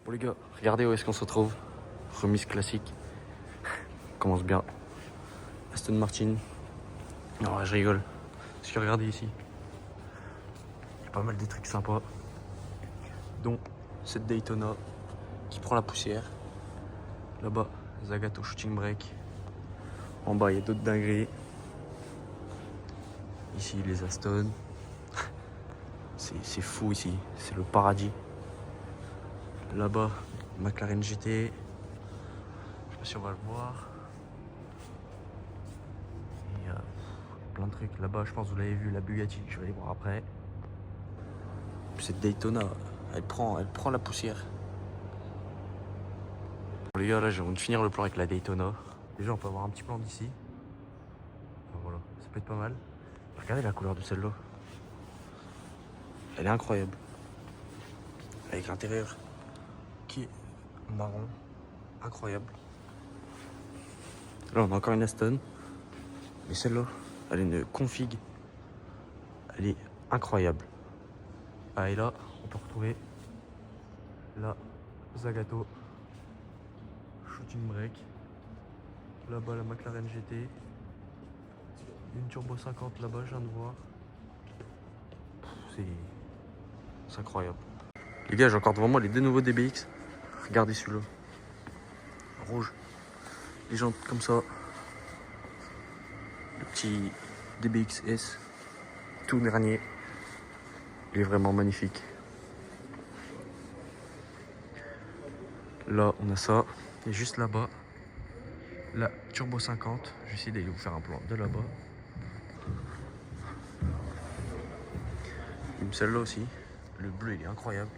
Bon les gars, regardez où est-ce qu'on se retrouve. Remise classique. Commence bien. Aston Martin. Non, ouais, je rigole. Parce que regardez ici. Il y a pas mal des trucs sympas. Dont cette Daytona qui prend la poussière. Là-bas, Zagato Shooting Brake. En bas, il y a d'autres dingueries. Ici, les Aston. C'est fou ici. C'est le paradis. Là-bas, McLaren GT. Je sais pas si on va le voir. Il y a plein de trucs. Là-bas, je pense que vous l'avez vu, la Bugatti. Je vais aller voir après. Cette Daytona, elle prend la poussière. Bon, les gars, là, je viens de finir le plan avec la Daytona. Déjà, on peut avoir un petit plan d'ici. Enfin, voilà, ça peut être pas mal. Regardez la couleur de celle-là. Elle est incroyable. Avec l'intérieur qui est marron. Incroyable. Là, on a encore une Aston. Mais celle-là, elle a une config. Elle est incroyable. Ah, et là, on peut retrouver la Zagato Shooting Brake. Là-bas, la McLaren GT. Une Turbo 50 là-bas, je viens de voir. C'est incroyable. Les gars, j'ai encore devant moi les deux nouveaux DBX. Regardez celui-là. Rouge. Les jantes comme ça. Le petit DBX S. Tout dernier. Il est vraiment magnifique. Là, on a ça. Et juste là-bas, la Turbo 50. Je vais essayer d'aller vous faire un plan de là-bas. Celle-là aussi. Le bleu, il est incroyable.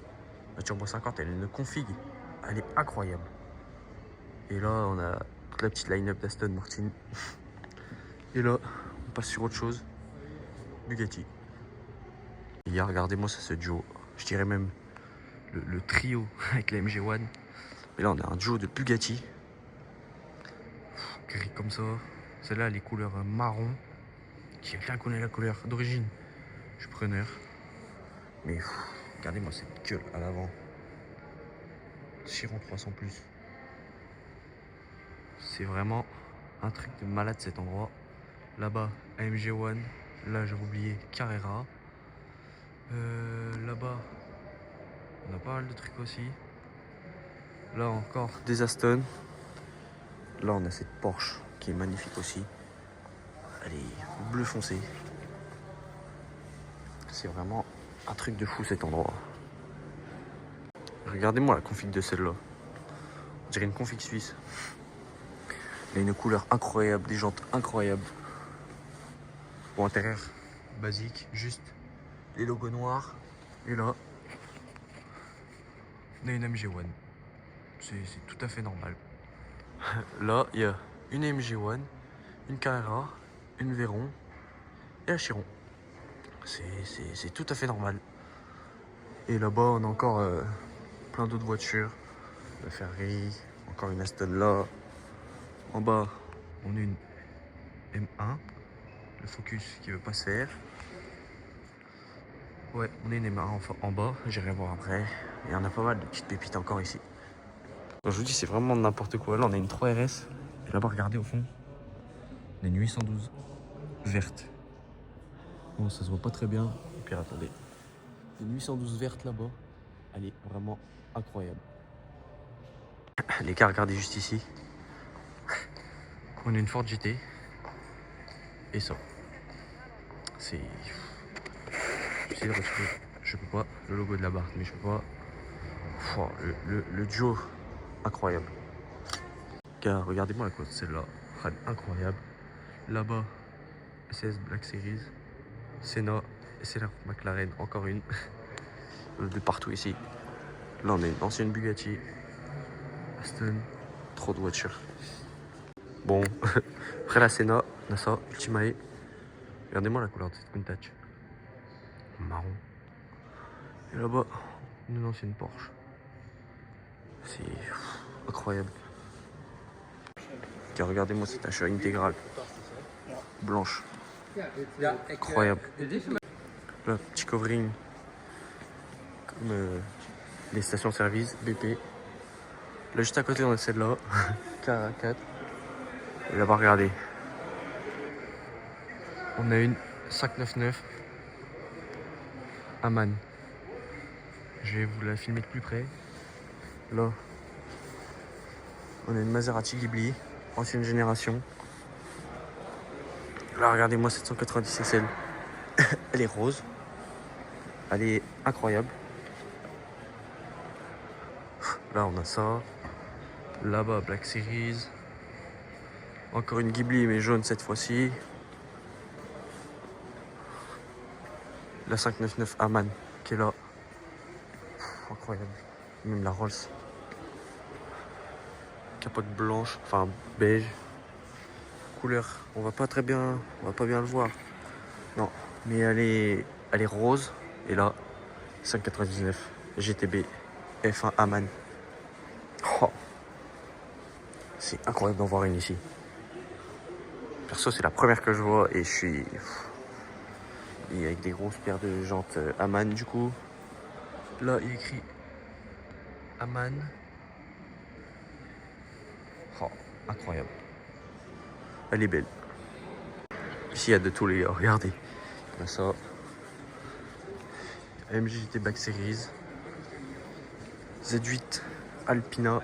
La Turbo 50, elle a une config. Elle est incroyable. Et là, on a toute la petite line-up d'Aston Martin. Et là, on passe sur autre chose. Bugatti. Et là, regardez-moi ça, ce duo. Je dirais même le trio avec la MG1. Mais là, on a un duo de Bugatti. Gris comme ça. Celle-là, les couleurs marron. Quelqu'un connaît la couleur d'origine. Je suis preneur. Mais regardez-moi cette gueule à l'avant. Chiron 300 plus. C'est vraiment un truc de malade cet endroit. Là-bas, AMG1. Là, j'avais oublié Carrera. Là-bas, on a pas mal de trucs aussi. Là encore, des Aston. Là, on a cette Porsche qui est magnifique aussi. Elle est bleu foncé. C'est vraiment un truc de fou cet endroit. Regardez-moi la config de celle-là. On dirait une config suisse. Elle a une couleur incroyable, des jantes incroyables. Bon, intérieur basique, juste les logos noirs. Et là, on a une MG1. C'est tout à fait normal. Là, il y a une MG1, une Carrera, une Veyron et un Chiron. C'est tout à fait normal. Et là-bas, on a encore plein d'autres voitures. La Ferrari, encore une Aston là. En bas, on a une M1. Le Focus qui veut pas se faire. Ouais, on a une M1 en bas. J'irai voir après. Il y en a pas mal de petites pépites encore ici. Donc, je vous dis, c'est vraiment n'importe quoi. Là, on a une 3RS. Et là-bas, regardez au fond. On a une 812 verte. Bon, ça se voit pas très bien. Et puis, attendez. Une 812 verte là-bas. Elle est vraiment incroyable. Les gars, regardez juste ici. On a une Ford GT. Et ça. C'est... J'essaie de retrouver. Je peux pas. Le logo de la barre, mais je peux pas. Pouah, le duo. Incroyable. Gars, regardez-moi la côte, celle-là. Elle est incroyable. Là-bas, SS Black Series. Senna. SLR McLaren. Encore une. De partout ici. Là, on a une ancienne Bugatti. Aston. Trop de voitures. Bon. Après la Senna, on a ça. Ultimae. Regardez-moi la couleur de cette Countach. Marron. Et là-bas, une ancienne Porsche. C'est incroyable. Car regardez-moi cette achat intégrale. Blanche. Incroyable. Là, petit covering. Comme les stations-service, BP. Là, juste à côté, on a celle-là, K4. Et là-bas, regardez. On a une 599 Aman. Je vais vous la filmer de plus près. Là, on a une Maserati Ghibli, ancienne génération. Là, regardez-moi 790 SL. Elle est rose. Elle est incroyable. Là, on a ça. Là-bas, Black Series. Encore une Ghibli, mais jaune cette fois-ci. La 599 Aman qui est là. Incroyable. Même la Rolls. Capote blanche, enfin beige. Couleur, on va pas bien le voir. Non, mais elle est rose. Et là, 599 GTB F1 Aman. Oh. C'est incroyable d'en voir une ici. Perso, c'est la première que je vois et je suis... Et avec des grosses paires de jantes Aman du coup. Là, il est écrit Aman. Oh, incroyable. Elle est belle. Ici, il y a de tous les gars, regardez. Il y a ça. AMG GT Black Series. Z8 Alpina.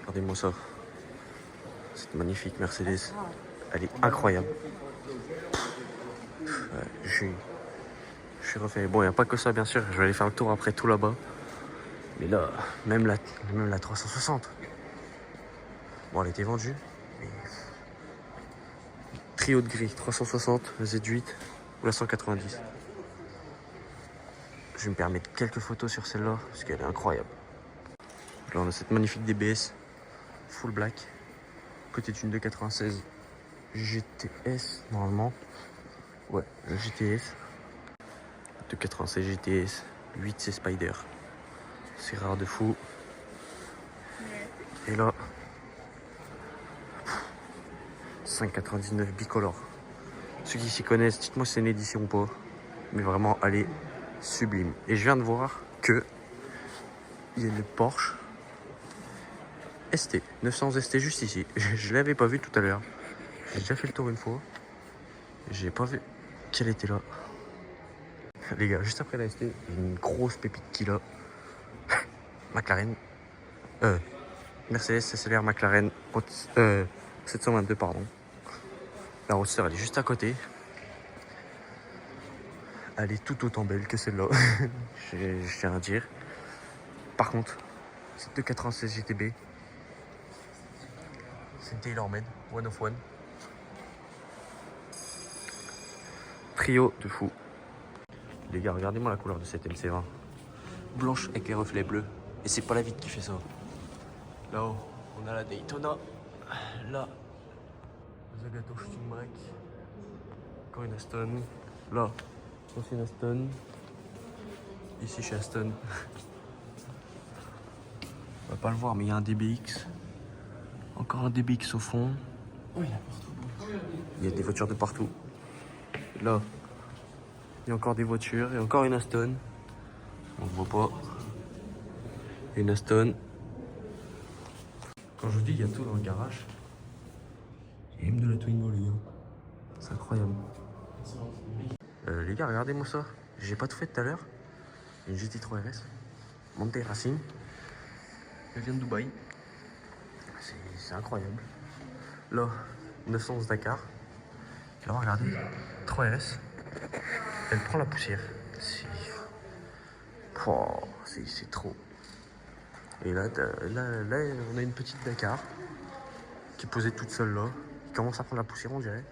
Regardez-moi ça. Cette magnifique Mercedes. Elle est incroyable. Je suis refait. Bon, il n'y a pas que ça, bien sûr. Je vais aller faire le tour après tout là-bas. Mais là, même la 360. Bon, elle était vendue. Mais... Trio de gris, 360, Z8 ou la 190. Je vais me permettre quelques photos sur celle-là parce qu'elle est incroyable. Là, on a cette magnifique DBS full black. Côté d'une 296 GTS normalement. Ouais, le GTS. 296 GTS, 8 c'est Spider. C'est rare de fou. Et là, 5,99 bicolore. Ceux qui s'y connaissent, dites-moi si c'est une édition ou pas. Mais vraiment, elle est sublime. Et je viens de voir que il y a une Porsche ST, 900 ST juste ici. Je l'avais pas vu tout à l'heure. J'ai déjà fait le tour une fois. J'ai pas vu qu'elle était là. Les gars, juste après la ST, j'ai une grosse pépite qui là. McLaren. Mercedes SLR McLaren 722 pardon. La Roadster elle est juste à côté. Elle est tout autant belle que celle-là. je tiens à dire. Par contre, cette 296 GTB, c'est une TaylorMade One of One. Trio de fou. Les gars, regardez-moi la couleur de cette MC20. Blanche avec les reflets bleus. Et c'est pas la vitre qui fait ça. Là-haut, on a la Daytona. Là, Zagato Shooting Break. Encore une Aston. Là, aussi une Aston. Ici chez Aston. On va pas le voir, mais il y a un DBX. Encore un DBX au fond. Il y a des voitures de partout. Là, il y a encore des voitures et encore une Aston. On ne voit pas. Une Aston. Quand je vous dis il y a tout dans le garage, il y a même de la Twingo les gars. C'est incroyable. Les gars, regardez-moi ça. J'ai pas tout fait tout à l'heure. Une GT3 RS. Monte Racing. Elle vient de Dubaï. C'est incroyable. Là, 911 Dakar. Là, regardez. 3RS. Elle prend la poussière. C'est trop. Et là, on a une petite Dakar qui est posée toute seule là. Qui commence à prendre la poussière, on dirait.